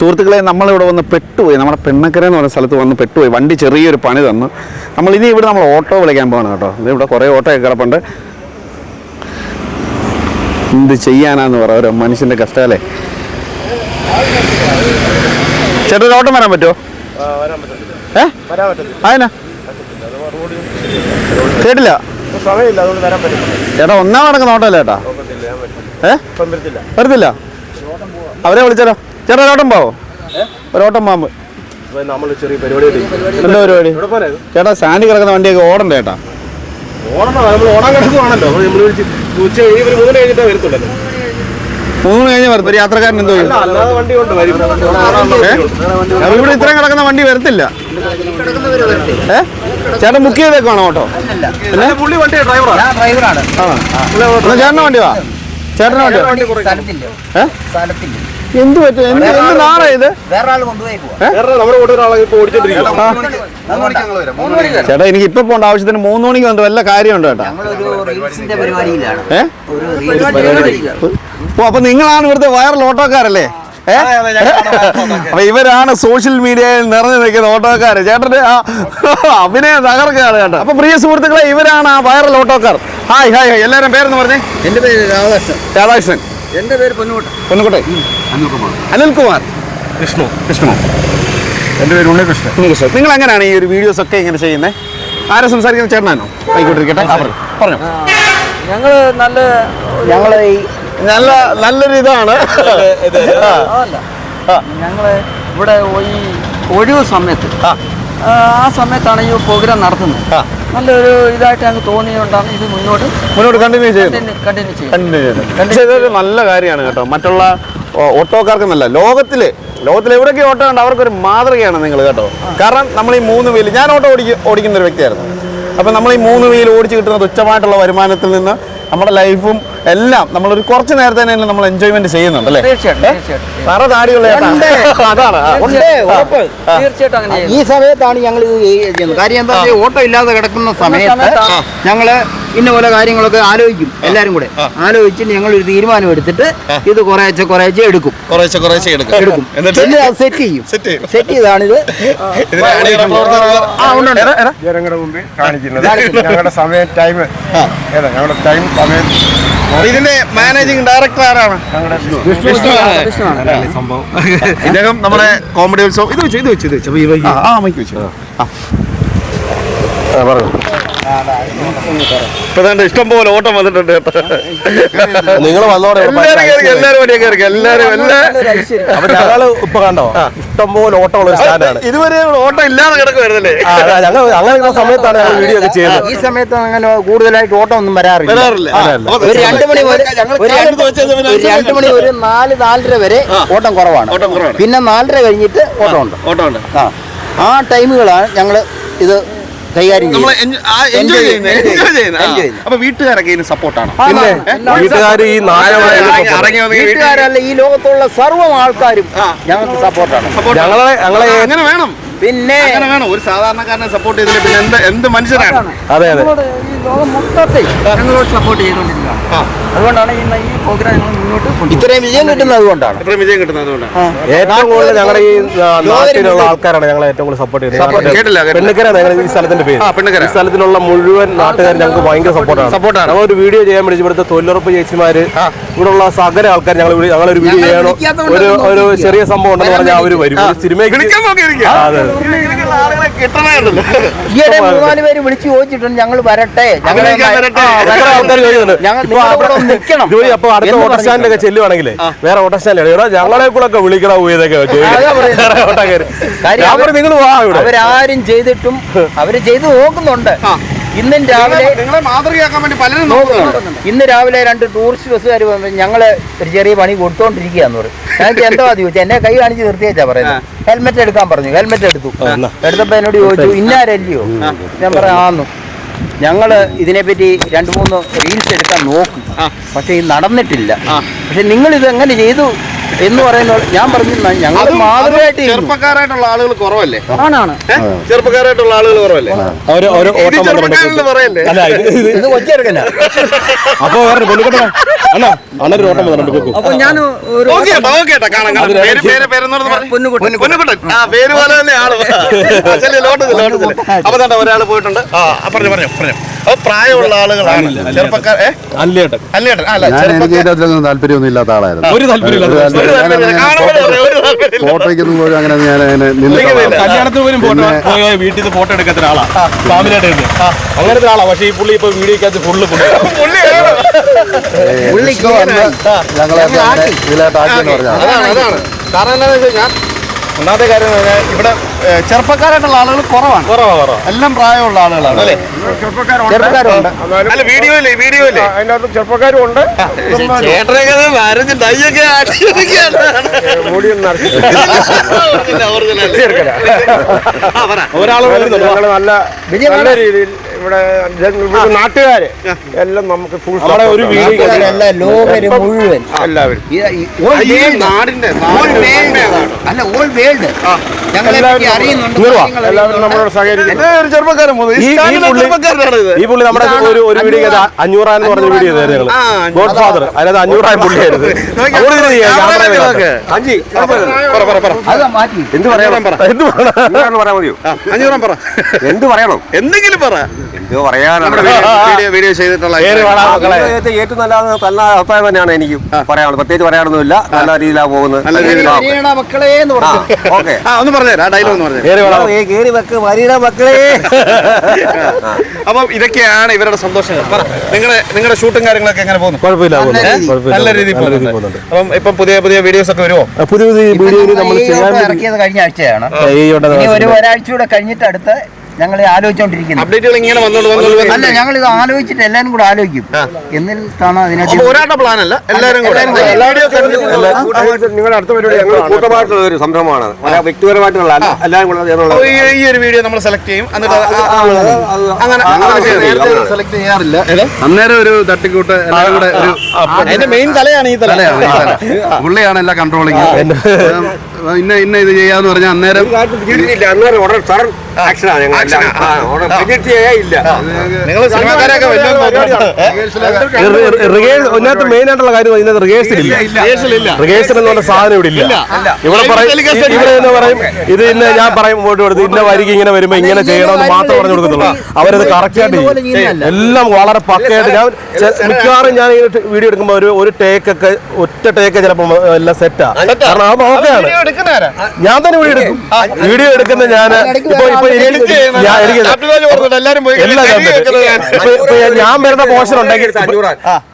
സുഹൃത്തുക്കളെ, നമ്മളിവിടെ വന്ന് പെട്ടുപോയി. നമ്മുടെ പെണ്ണക്കര എന്ന് പറയുന്ന സ്ഥലത്ത് വന്ന് പെട്ടുപോയി. വണ്ടി ചെറിയൊരു പണി തന്നു. നമ്മളിനി ഇവിടെ നമ്മൾ ഓട്ടോ വിളിക്കാൻ പോകണം കേട്ടോ. ഇവിടെ കുറേ ഓട്ടോയൊക്കെ കിടപ്പുണ്ട്. എന്ത് ചെയ്യാനാന്ന് പറ, ഓരോ മനുഷ്യൻ്റെ കഷ്ടമല്ലേ. ചേട്ടാ ഒരു ഓട്ടം വരാൻ പറ്റുമോ? അതിനാ കേട്ടില്ല. ചേട്ടാ ഒന്നാം നടക്കുന്ന ഓട്ടമല്ല ചേട്ടാ. വരത്തില്ല. അവരെ വിളിച്ചാലോ. ചേട്ടാ ഒരോട്ടം പോവോ? ഒരോട്ടം പോകുമ്പോ എന്താ പരിപാടി? ചേട്ടാ സ്റ്റാൻഡിൽ കിടക്കുന്ന വണ്ടിയൊക്കെ ഓടണ്ടേ ചേട്ടാ? ഓടാൻ കിടക്കുവാണല്ലോ. 3 കഴിഞ്ഞ് വരും. ഒരു യാത്രക്കാരൻ എന്തോ ഇവിടെ ഇത്രയും കിടക്കുന്ന വണ്ടി വരത്തില്ല. ചേട്ടൻ ബുക്ക് ചെയ്തേക്കാണോ ഓട്ടോ? ചേട്ടൻ്റെ വണ്ടി വാ. ചേട്ടൻ്റെ വണ്ടി എന്ത് പറ്റും? എന്ത് നാളെ ഇത്? ചേട്ടാ എനിക്ക് ഇപ്പൊ പോകേണ്ട ആവശ്യത്തിന് 3 മണിക്ക് വന്നിട്ട് വല്ല കാര്യമുണ്ടോ ചേട്ടാ? അപ്പൊ നിങ്ങളാണ് ഇവിടുത്തെ വൈറൽ ഓട്ടോക്കാരല്ലേ? അപ്പൊ ഇവരാണ് സോഷ്യൽ മീഡിയയിൽ നിറഞ്ഞു നിൽക്കുന്ന ഓട്ടോക്കാര്. ചേട്ടന്റെ അഭിനയം തകർക്കാണ് കേട്ടോ. അപ്പൊ പ്രിയ സുഹൃത്തുക്കളെ, ഇവരാണ് ആ വൈറൽ ഓട്ടോക്കാർ. Hi hi hi. എല്ലാവരും പേരെന്ന് പറഞ്ഞേ. എന്റെ പേര് രാധാകൃഷ്ണൻ. എന്റെ പേര് പൊന്നുകുട്ടെ. അനിൽകുമാർ. കൃഷ്ണു. എന്റെ പേര് ഉണ്ണികൃഷ്ണൻ. നിങ്ങൾ എങ്ങനെയാണ് ഈ ഒരു വീഡിയോസ് ഒക്കെ ഇങ്ങനെ ചെയ്യുന്നത്? ആരാ സംസാരിക്കുന്ന? ചേട്ടനാണോ? ആയിക്കോട്ടിരിക്കട്ടെ, പറഞ്ഞോ. നല്ലൊരു ഇതാണ്. ഞങ്ങള് ഇവിടെ ഈ ഒഴിവ് സമയത്ത് ആ സമയത്താണ് ഈ പ്രോഗ്രാം നടത്തുന്നത്. നല്ലൊരു ഇതായിട്ട് ഞങ്ങൾക്ക് തോന്നിയുകൊണ്ടാണ് ഇത് മുന്നോട്ട് കണ്ടിന്യൂ ചെയ്യുന്നത്. നല്ല കാര്യമാണ് കേട്ടോ. മറ്റുള്ള ഓട്ടോക്കാർക്കെന്നല്ല, ലോകത്തിൽ എവിടെയൊക്കെ ഓട്ടോ ഉണ്ട് അവർക്കൊരു മാതൃകയാണ് നിങ്ങൾ കേട്ടോ. കാരണം നമ്മൾ ഈ 3 വീല്, ഞാൻ ഓട്ടോ ഓടിക്കുന്ന ഒരു വ്യക്തിയായിരുന്നു. അപ്പം നമ്മൾ ഈ 3 വീല് ഓടിച്ച് കിട്ടുന്ന തുച്ഛമായിട്ടുള്ള വരുമാനത്തിൽ നിന്ന് നമ്മുടെ ലൈഫും എല്ലാം നമ്മളൊരു കുറച്ച് നേരത്തെ തന്നെ നമ്മൾ എൻജോയ്മെന്റ് ചെയ്യുന്നുണ്ട് അല്ലേ? ഈ സമയത്താണ് ഞങ്ങൾ ഇത് ചെയ്യുന്നത്. കാര്യം എന്താ, ഓട്ടോ ഇല്ലാതെ കിടക്കുന്ന സമയത്ത് ഞങ്ങള് ഇന്ന പോലെ കാര്യങ്ങളൊക്കെ ആലോചിക്കും. എല്ലാരും കൂടെ ആലോചിച്ച് ഞങ്ങൾ ഒരു തീരുമാനം എടുത്തിട്ട് ഇത് കുറേശ്ശെ എടുക്കും. സെറ്റ് ചെയ്താണിത് ജനങ്ങളുടെ മുമ്പിൽ കാണിക്കുന്നത്. ഞങ്ങളുടെ സമയം ഞങ്ങളുടെ ടൈം സമയം. ഇതിന്റെ മാനേജിംഗ് ഡയറക്ടർ ആരാണ്? സംഭവം ഇദ്ദേഹം നമ്മുടെ കോമഡി ഉത്സവം ഇത് വെച്ചു ഇഷ്ടം പോലെ ഓട്ടം വന്നിട്ടുണ്ട്. നിങ്ങൾ വന്നോടെ ഞങ്ങള് ഇപ്പൊ കണ്ടോ ഇഷ്ടംപോലെ ഓട്ടമുള്ള സ്റ്റാൻഡാണ്. ഇതുവരെ ഓട്ടം ഇല്ലാതെ കിടക്കുവായിരുന്നല്ലേ? അങ്ങനെ സമയത്താണ് ഞങ്ങൾ വീഡിയോ ഒക്കെ ചെയ്യുന്നത്. ഈ സമയത്ത് അങ്ങനെ കൂടുതലായിട്ട് ഓട്ടം ഒന്നും വരാറില്ല. ഒരു 2 മണി ഒരു 2 മണി ഒരു 4-4:30 വരെ ഓട്ടം കുറവാണ്. പിന്നെ 4:30 കഴിഞ്ഞിട്ട് ഓട്ടം ഉണ്ട്. ആ ടൈമുകളാണ് ഞങ്ങള് ഇത് കൈകാര്യം ചെയ്യുന്നത്. അപ്പൊ വീട്ടുകാരൊക്കെ ഇതിന് സപ്പോർട്ടാണ്. വീട്ടുകാരല്ല, ഈ ലോകത്തുള്ള സർവ്വ ആൾക്കാരും ഞങ്ങൾക്ക് സപ്പോർട്ടാണ്. അങ്ങനെ വേണം. പിന്നെ ഒരു സാധാരണക്കാരനെ സപ്പോർട്ട് ചെയ്തില്ല പിന്നെ എന്ത് മനുഷ്യരാണ്? അതെ ഈ ലോകം മൊത്തത്തെ ഞങ്ങളോട് സപ്പോർട്ട് ചെയ്തുകൊണ്ടിരിക്കുകയാണ്. അതുകൊണ്ടാണ് ഇന്ന് ഈ പ്രോഗ്രാം ഞങ്ങൾ മുന്നോട്ട് ഇത്രയും വിജയം കിട്ടുന്നത്. അതുകൊണ്ടാണ് ഏറ്റവും കൂടുതൽ ഞങ്ങളുടെ ഈ നാട്ടിലുള്ള ആൾക്കാരാണ് ഞങ്ങളെ ഏറ്റവും കൂടുതൽ സപ്പോർട്ട് ചെയ്യുന്നത്. പെണ്ണക്കര ഈ സ്ഥലത്തിന്റെ പേര്. ഈ സ്ഥലത്തിലുള്ള മുഴുവൻ നാട്ടുകാരും ഞങ്ങൾക്ക് ഭയങ്കര സപ്പോർട്ടാണ്. ഞങ്ങളൊരു വീഡിയോ ചെയ്യാൻ വേണ്ടി ഇവിടുത്തെ തൊഴിലുറപ്പ് ചേച്ചിമാര്, ഇവിടെയുള്ള സകല ആൾക്കാർ ഞങ്ങളൊരു വീഡിയോ ചെയ്യണോ, ഒരു ചെറിയ സംഭവം ഉണ്ടെന്ന് പറഞ്ഞാൽ അവര് വരും. സിനിമയ്ക്ക് ഈയിടെ 3-4 പേര് വിളിച്ചു ചോദിച്ചിട്ടുണ്ട് ഞങ്ങൾ വരട്ടെ, അപ്പൊ അടുത്ത ഓട്ടോ സ്റ്റാൻഡിലൊക്കെ ചെല്ലുവാണെങ്കിലേ വേറെ ഓട്ടോ സ്റ്റാൻഡിലാണ് ഞങ്ങളെ കൂടെ ഒക്കെ വിളിക്കണ നിങ്ങൾ അവരാരും ചെയ്തിട്ടും അവര് ചെയ്ത് നോക്കുന്നുണ്ട്. ഇന്നും രാവിലെ മാതൃകയാക്കാൻ വേണ്ടി പലരും ഇന്ന് രാവിലെ 2 ടൂറിസ്റ്റ് ബസ്സുകാർ ഞങ്ങള് ഒരു ചെറിയ പണി കൊടുത്തോണ്ടിരിക്കുകയെന്ന് പറയും. ഞങ്ങൾക്ക് എന്താ ചോദിച്ചാൽ എന്നെ കൈ കാണിച്ച് നിർത്തിയേച്ചാ പറയുന്നത്. ഹെൽമെറ്റ് എടുക്കാൻ പറഞ്ഞു. ഹെൽമെറ്റ് എടുത്തപ്പോ എന്നോട് ചോദിച്ചു ഇന്നാരല്ലയോ? ഞാൻ പറയാന്നു. ഞങ്ങള് ഇതിനെപ്പറ്റി 2-3 റീൽസ് എടുക്കാൻ നോക്കും, പക്ഷെ ഇത് നടന്നിട്ടില്ല. പക്ഷെ നിങ്ങൾ ഇത് എങ്ങനെ ചെയ്തു എന്ന് പറയുന്നത് ഞാൻ പറഞ്ഞു ഞങ്ങൾ മാതൃകയായിട്ട് ചെറുപ്പക്കാരായിട്ടുള്ള ആളുകൾ കുറവല്ലേ? ആണാണ്. ചെറുപ്പക്കാരായിട്ടുള്ള ആളുകൾ കുറവല്ലേ? പറയല്ലേ? ഇത് കൊച്ചെടുക്കല്ല. അപ്പൊ വേറെ പെണ്ണുകെട്ടാ അണ്ണാ അണ്ണൊരു ഓട്ടം വന്നിട്ടുണ്ട്. അപ്പൊ ഞാൻ ഒരാൾ പോയിട്ടുണ്ട്. പറഞ്ഞു അപ്പൊ പ്രായമുള്ള ആളുകളാണ് ചെറുപ്പക്കാർ. താല്പര്യമൊന്നും ഇല്ലാത്ത ആളായിരുന്നു. ഒരു താല്പര്യം ഫോട്ടോയ്ക്കൊന്നും പോലും അങ്ങനെ ഞാൻ കല്യാണത്തിന് പോലും വീട്ടിൽ നിന്ന് ഫോട്ടോ എടുക്കാത്ത ഒരാളാ. ഫാമിലിയായിട്ട് അങ്ങനത്തെ ആളാ. പക്ഷെ ഈ പുള്ളി ഇപ്പൊ വീഡിയോക്കകത്ത് ഫുള്ള് ഞങ്ങളെ ഇതിലായിട്ട് ആക്കിയെന്ന് പറഞ്ഞാൽ അതാണ് കാരണം എന്താണെന്ന് വെച്ച് കഴിഞ്ഞാൽ ഒന്നാമത്തെ കാര്യം എന്ന് പറഞ്ഞാൽ ഇവിടെ ചെറുപ്പക്കാരായിട്ടുള്ള ആളുകൾ കുറവാണ്. എല്ലാം പ്രായമുള്ള ആളുകളാണ് അല്ലേ? ചെറുപ്പക്കാരുണ്ട്. അല്ല വീഡിയോയില്ലേ അതിനകത്ത് ചെറുപ്പക്കാരും ഉണ്ട്. നല്ല രീതിയിൽ ഇവിടെ നാട്ടുകാര് എല്ലാം നമുക്ക് ഒരു ലോകര് മുഴുവൻ എല്ലാവരും നാടിന്റെ എല്ലാവരും നമ്മളോട് സഹകരിക്കും. ഈ പുള്ളി നമ്മുടെ ഒരു വീഡിയോ 500 എന്ന് പറഞ്ഞ വീഡിയോ ഞങ്ങള് ഗോഡ് ഫാദർ. അതിനകത്ത് 500 പുള്ളിയായിരുന്നു. എന്ത് പറയാൻ മതിയോ? 500 പറ. എന്ത് പറയണം? എന്തെങ്കിലും പറ. എന്തോ പറയാനാണ് വീഡിയോ ചെയ്തിട്ടുള്ള ഏറ്റവും നല്ല അഭിപ്രായം തന്നെയാണ് എനിക്ക് പറയാനുള്ളത്. പ്രത്യേകിച്ച് പറയാനൊന്നുമില്ല. നല്ല രീതിയിലാണ് പോകുന്നത്. മക്കളെ ഓക്കെ ഒന്ന് പറഞ്ഞുതരാം. ആ ഡയലോഗ് ഒന്ന് പറഞ്ഞു. മക്കളെ. അപ്പം ഇതൊക്കെയാണ് ഇവരുടെ സന്തോഷങ്ങൾ. നിങ്ങളുടെ ഷൂട്ടും കാര്യങ്ങളൊക്കെ എങ്ങനെ പോകുന്നു? കുഴപ്പമില്ല, നല്ല രീതിയിൽ പോകുന്നുണ്ട്. അപ്പം ഇപ്പം പുതിയ വീഡിയോസ് ഒക്കെ വരുമോ? പുതിയ വീഡിയോ നമ്മൾ ഇറക്കിയത് കഴിഞ്ഞ ആഴ്ചയാണ്. ഒരാഴ്ച കഴിഞ്ഞിട്ട് അടുത്ത ഞങ്ങൾ ആലോചിച്ചോണ്ടിരിക്കുന്നത് അപ്ഡേറ്റുകൾ ഇങ്ങനെ അല്ല, ഞങ്ങൾ ഇത് ആലോചിച്ചിട്ട് എല്ലാരും കൂടെ ആലോചിക്കും. എന്നിട്ടാണ് അതിനകത്ത് ഒരാളുടെ പ്ലാൻ അല്ല, എല്ലാവരും കൂടെ. നിങ്ങളുടെ അടുത്ത പരിപാടി ഞങ്ങൾ കൂട്ടമായിട്ടുള്ള ഒരു സംരംഭമാണ്. വ്യക്തിപരമായിട്ടുള്ള എല്ലാവരും കൂടെ ഈ ഒരു വീഡിയോ നമ്മൾ സെലക്ട് ചെയ്യും. എന്നിട്ട് അങ്ങനെ സെലക്ട് ചെയ്യാറില്ല. അന്നേരം ഒരു തട്ടിക്കൂട്ട് എല്ലാവരും കൂടെ ഒരു അതിന്റെ മെയിൻ തലയാണ് ഈ തല. പുള്ളിയാണ് എല്ലാം കൺട്രോളിങ്. ഇന്ന ഇത് ചെയ്യാന്ന് പറഞ്ഞാൽ അന്നേരം നിങ്ങൾ സിനിമാക്കാരൊക്കെ ഇതിനകത്ത് മെയിൻ ആയിട്ടുള്ള കാര്യം ഇതിനകത്ത് റിഹേഴ്സൽ ഇല്ല. റിഹേഴ്സൽ എന്ന് പറഞ്ഞ സാധനം ഇവിടെ ഇല്ല. ഇവിടെ പറയും ഇത് ഇന്ന ഞാൻ പറയും ഇങ്ങോട്ട് കൊടുത്ത് ഇന്ന വരിക്ക് ഇങ്ങനെ വരുമ്പോ ഇങ്ങനെ ചെയ്യണമെന്ന് മാത്രം പറഞ്ഞു കൊടുക്കത്തുള്ളൂ. അവരത് കറക്റ്റ് ആയിട്ട് ചെയ്യും. എല്ലാം വളരെ പക്കയായിട്ട്. ഞാൻ മിക്കവാറും ഞാൻ വീഡിയോ എടുക്കുമ്പോ ഒരു ടേക്കൊക്കെ ഒറ്റ ടേക്ക് ചിലപ്പോ എല്ലാം സെറ്റാ. കാരണം അത് ഓക്കെയാണ്. ഞാൻ തന്നെ വീഡിയോ എടുക്കുന്ന ഞാൻ ഞാൻ വരുന്ന പോർഷൻ ഉണ്ടെങ്കിൽ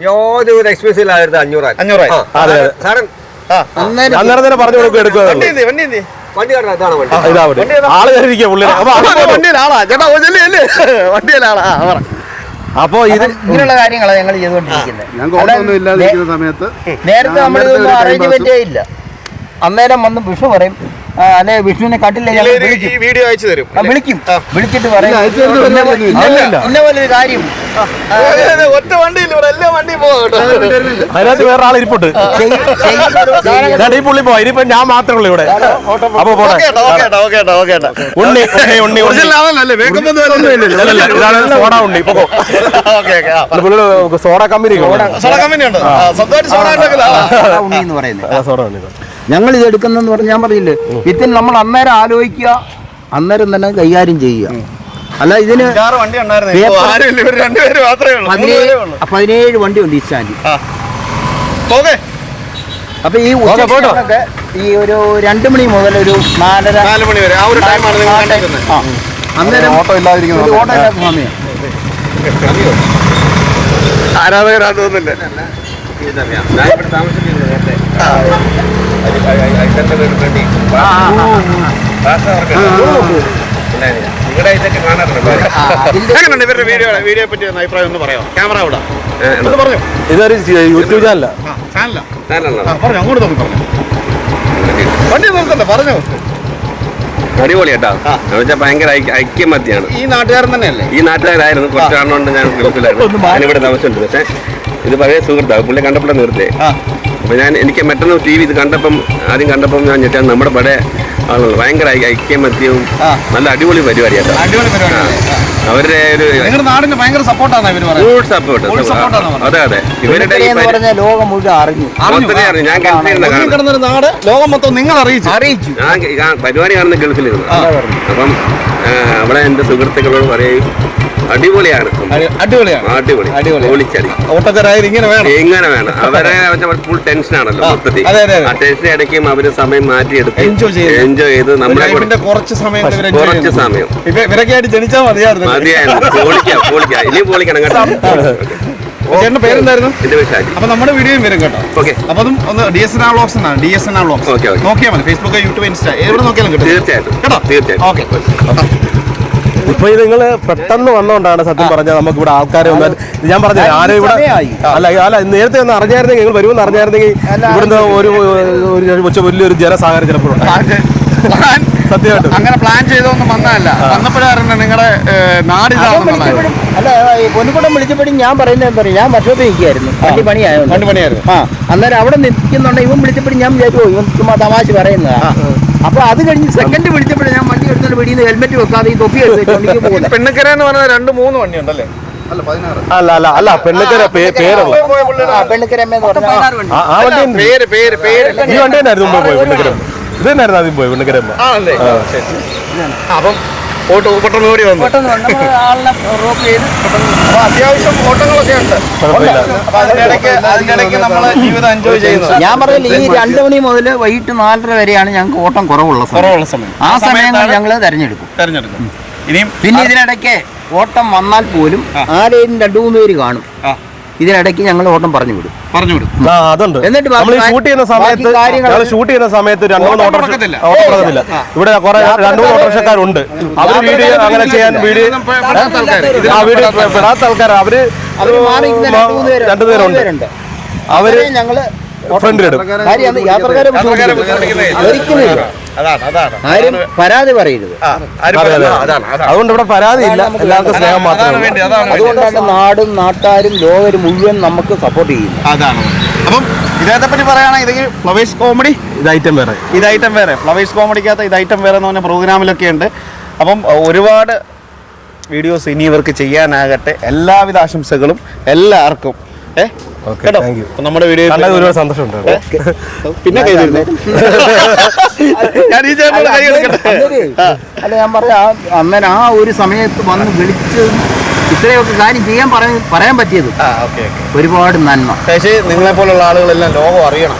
യാതൊരു എക്സ്പെൻസ് ഇല്ലായിരുന്നു. 500. അതെ അന്നേരം തന്നെ പറഞ്ഞു കൊടുക്കുക എടുക്കുക. ആള് കയറിയിരിക്കുക പുള്ളിനെ. അപ്പൊ ഇങ്ങനെയുള്ള കാര്യങ്ങളാണ് ഞങ്ങൾ ചെയ്തുകൊണ്ടിരിക്കുന്നത്. സമയത്ത് നേരത്തെ നമ്മളിതൊന്നും അറേഞ്ച്മെന്റേ ഇല്ല. അന്നേരം വന്ന് വിഷു പറയും, അല്ലെ വിഷ്ണുവിനെ കട്ടില്ല വീഡിയോ അയച്ചു തരും. വിളിക്കും. വിളിച്ചിട്ട് പറയും ഇന്ന പോലൊരു കാര്യം. ഒറ്റ വണ്ടിയിൽ ഇവിടെ എല്ലാ വണ്ടിയും പോകട്ടോ. അതിനകത്ത് വേറെ ആൾ ഇരിപ്പുണ്ട്. ഈ പുള്ളി പോയി. ഇനിയിപ്പോ ഞാൻ മാത്രമേ ഉള്ളൂ ഇവിടെ. അപ്പൊ ഉണ്ണി സോഡ ഉണ്ണി സോഡ കമ്പനി ഉണ്ണി എന്ന് പറയുന്നത്. ഞങ്ങൾ ഇത് എടുക്കുന്നെന്ന് പറഞ്ഞ് ഞാൻ പറഞ്ഞില്ലേ, ഇതിന് നമ്മൾ അന്നേരം ആലോചിക്കുക, അന്നേരം തന്നെ കൈകാര്യം ചെയ്യുക. അല്ല ഇതിന് 17 വണ്ടി ഉണ്ട് ഈ സ്റ്റാൻഡിൽ. അപ്പൊ ഈ ഉച്ചയ്ക്ക് ഈ ഒരു 2 മണി മുതൽ ഒരു 4:30 മണി വരെ ആ ഒരു ടൈമാണ് അന്നേരം ഓട്ടോ ഇല്ലാതിരിക്കുന്നത്. ഓട്ടോ ഇല്ലാത്ത സമയം ആരാധകരാന്ന് തോന്നില്ല. എങ്ങനെയുണ്ട് ഇവരുടെ വീഡിയോയെ പറ്റി അഭിപ്രായം ഒന്ന് പറയാമോ? ക്യാമറ ഇവിടെ പറഞ്ഞു. ഇതൊരു യൂട്യൂബ് ചാനലാ. പറഞ്ഞു അങ്ങോട്ട് നോക്കി പറഞ്ഞു. വണ്ടി നിർത്തല്ലേ പറഞ്ഞു. അടിപൊളിയാട്ടോ. ഭയങ്കര ഐക്യമത്യാണ്. ഈ നാട്ടുകാരൻ തന്നെയല്ലേ? ഈ നാട്ടുകാരായിരുന്നു. കുറച്ച് കാണുകൊണ്ട് ഞാൻ ഗൾഫിലായിരുന്നു. ഞാനിവിടെ താമസിച്ചിട്ടുണ്ട്. പക്ഷെ ഇത് പഴയ സുഹൃത്താണ്. പുള്ളി കണ്ടപ്പോഴേ നിർത്തേ. അപ്പോൾ എനിക്ക് പെട്ടെന്ന് TV ഇത് ആദ്യം കണ്ടപ്പം ഞാൻ ഞെട്ടാൻ നമ്മുടെ പഴയ ആളുകൾ ഭയങ്കര ഐക്യമത്യവും നല്ല അടിപൊളി പരിപാടിയാണ്. അവരുടെ ഒരു നിങ്ങളുടെ നാടിന് ഭയങ്കര സപ്പോർട്ടാണ് ഇവർ ഫുൾ സപ്പോർട്ട്. അതെ അതെ, ഇവരുടെ ലോകം മുഴുവൻ അറിഞ്ഞു. ഞാൻ ഗൾഫിലിരുന്ന കിടന്നൊരു നാട് ലോകം മൊത്തം നിങ്ങൾ അറിയിച്ചു. ഞാൻ പരിപാടി കാണുന്ന ഗൾഫിലിരുന്നു. അപ്പം അവിടെ എൻ്റെ സുഹൃത്തുക്കളോട് പറയും അടിപൊളിയാണ്, അടിപൊളി പൊളിച്ചടി. ഓട്ടക്കാരായാലും ഇങ്ങനെ വേണം. അവരെ ഫുൾ ടെൻഷനാണല്ലോ മൊത്തത്തിൽ. ആ ടെൻഷൻ ഇടയ്ക്കും അവര് സമയം മാറ്റിയെടുത്ത് എൻജോയ് ചെയ്ത് നമ്മളെ കുറച്ച് സമയം മതിയായിരുന്നു. പൊളിക്കാം ഇനി പൊളിക്കണം കേട്ടോ. ചേട്ടന്റെ പേരെന്തായിരുന്നു? എന്റെ പേര് ഷാജി. അപ്പൊ നമ്മുടെ വീഡിയോയും വരും കേട്ടോ. ഓക്കെ, അപ്പൊ അതും ഒന്ന് DSNR വ്ലോഗ്സ് എന്നാണ്. DSNR വ്ലോഗ്സ് നോക്കിയാൽ മതി. ഫേസ്ബുക്ക്, യൂട്യൂബ്, ഇൻസ്റ്റ എവിടെ നോക്കിയാലും കിട്ടും. തീർച്ചയായിട്ടും. ഓക്കെ. ഇപ്പൊ നിങ്ങൾ പെട്ടെന്ന് വന്നോണ്ടാണ് സത്യം പറഞ്ഞാൽ നമുക്ക് ഇവിടെ ആൾക്കാരെ ഒന്നും ഞാൻ പറഞ്ഞു ആരും ഇവിടെ അല്ല നേരത്തെ ഒന്ന് അറിഞ്ഞായിരുന്നെങ്കിൽ നിങ്ങൾ വരുമെന്ന് അറിഞ്ഞായിരുന്നെങ്കിൽ ഇവിടുന്ന് ഒരു വലിയൊരു ജനസാഗരം ചിലപ്പോൾ സത്യമായിട്ടും അങ്ങനെ പ്ലാൻ ചെയ്തൊന്നും വന്നതല്ല. വന്നപ്പോഴായിരുന്നു നിങ്ങളുടെ നാട് അല്ല, പൊന്നുകൂട്ടം വിളിച്ചപ്പോഴും ഞാൻ പറയുന്നത് ഞാൻ വർഷോപ്പ് നിൽക്കുകയായിരുന്നു. വണ്ടി പണിയായിരുന്നു. അന്നേരം അവിടെ നിൽക്കുന്നുണ്ടെങ്കിൽ ഇവൻ വിളിച്ചപ്പോഴും ഞാൻ വിചാരിച്ചു ഇവൻ ചുമ്മാ തമാശ പറയുന്നതാ. അപ്പൊ അത് കഴിഞ്ഞ് സെക്കൻഡ് വിളിച്ചപ്പോഴും ഞാൻ വണ്ടി എടുത്തോണ്ട് വെടിയിൽ നിന്ന് ഹെൽമെറ്റ് വെക്കാതെ ഈ തൊപ്പി എടുത്തിട്ട് പോകുന്നത്. പെണ്ണക്കര എന്ന് പറഞ്ഞാൽ 2-3 വണ്ടി ഉണ്ടല്ലേ? അല്ല പെണ്ണക്കര പേരുള്ള ആ വണ്ടി ഈ വണ്ടി തന്നെയായിരുന്നു മുമ്പ് പോയി പെണ്ണക്കര. ഇത് തന്നെയായിരുന്നു ആദ്യം പോയി പെണ്ണക്കര. അപ്പം പെട്ടെന്ന് ഓടി വന്നു. അത്യാവശ്യം ഓട്ടങ്ങളൊക്കെ ഉണ്ട്. അതിനിടയ്ക്ക് നമ്മള് ജീവിതം എൻജോയ് ചെയ്യുന്നത്. ഞാൻ പറഞ്ഞില്ല, ഈ 2 മണി മുതൽ വൈകിട്ട് 4:30 വരെയാണ് ഞങ്ങൾക്ക് ഓട്ടം കുറവുള്ള സമയം. ആ സമയങ്ങൾ ഞങ്ങൾ തെരഞ്ഞെടുക്കും. പിന്നെ ഇതിനിടയ്ക്ക് ഓട്ടം വന്നാൽ പോലും ആരെയും 2-3 പേര് കാണും. ഇതിനിടയ്ക്ക് ഞങ്ങൾ ഓട്ടം പറഞ്ഞു വിടും. അതുണ്ട്. എന്നിട്ട് നമ്മൾ ഷൂട്ട് ചെയ്യുന്ന സമയത്ത് 2-3 ഓട്ടോറിക്ഷ ഇവിടെ കുറെ 2-3 ഓട്ടോറിക്ഷക്കാരുണ്ട്. അവര് വീഡിയോ അങ്ങനെ ചെയ്യാൻ പെടാത്ത ആൾക്കാർ അവര് 2 പേരുണ്ട്. അവര് ഞങ്ങള് ഫ്രണ്ടിലിടും. ആരും പരാതി പറയരുത്. അതുകൊണ്ട് ഇവിടെ പരാതി ഇല്ല, എല്ലാവർക്കും സ്നേഹം മാത്രമേ. അതുകൊണ്ടാണ് നാടും നാട്ടാരും ലോകരും മുഴുവൻ നമുക്ക് സപ്പോർട്ട് ചെയ്യുന്നത്. അതാണ്. അപ്പം ഇതേത്തെ പറ്റി പറയുകയാണെങ്കിൽ ഇത് ഫ്ലവേഴ്സ് കോമഡി, ഇത് ഐറ്റം വേറെ ഫ്ലവേഴ്സ് കോമഡിക്കകത്ത് ഇത് ഐറ്റം വേറെ എന്ന് പറഞ്ഞ പ്രോഗ്രാമിലൊക്കെ ഉണ്ട്. അപ്പം ഒരുപാട് വീഡിയോസ് ഇനി ഇവർക്ക് ചെയ്യാനാകട്ടെ. എല്ലാവിധ ആശംസകളും എല്ലാവർക്കും. നമ്മുടെ വീഡിയോ ഒരുപാട് സന്തോഷമുണ്ട്. പിന്നെ അല്ല, ഞാൻ പറയാ അന്നേരം ആ ഒരു സമയത്ത് വന്ന് വിളിച്ച് ഇത്രയൊക്കെ കാര്യം ചെയ്യാൻ പറയാൻ പറ്റിയത് ഒരുപാട് നന്മ. പക്ഷേ നിങ്ങളെ പോലുള്ള ആളുകളെല്ലാം ലോകം അറിയണം,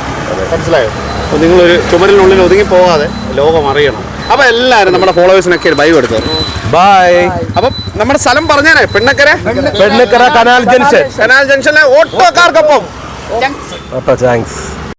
മനസ്സിലായോ? അപ്പോൾ നിങ്ങളൊരു ചുമരിനുള്ളിൽ ഒതുങ്ങി പോകാതെ ലോകം അറിയണം. അപ്പൊ എല്ലാവരും നമ്മുടെ ഫോളോവേഴ്സിനൊക്കെ ഒരു ബൈ കൊടുത്തു. ബൈ. അപ്പം നമ്മുടെ സ്ഥലം പറഞ്ഞേനെ, പെണ്ണക്കര കനാൽ ജംഗ്ഷനിലെ ഓട്ടോക്കാർക്കൊപ്പം. താങ്ക്സ്.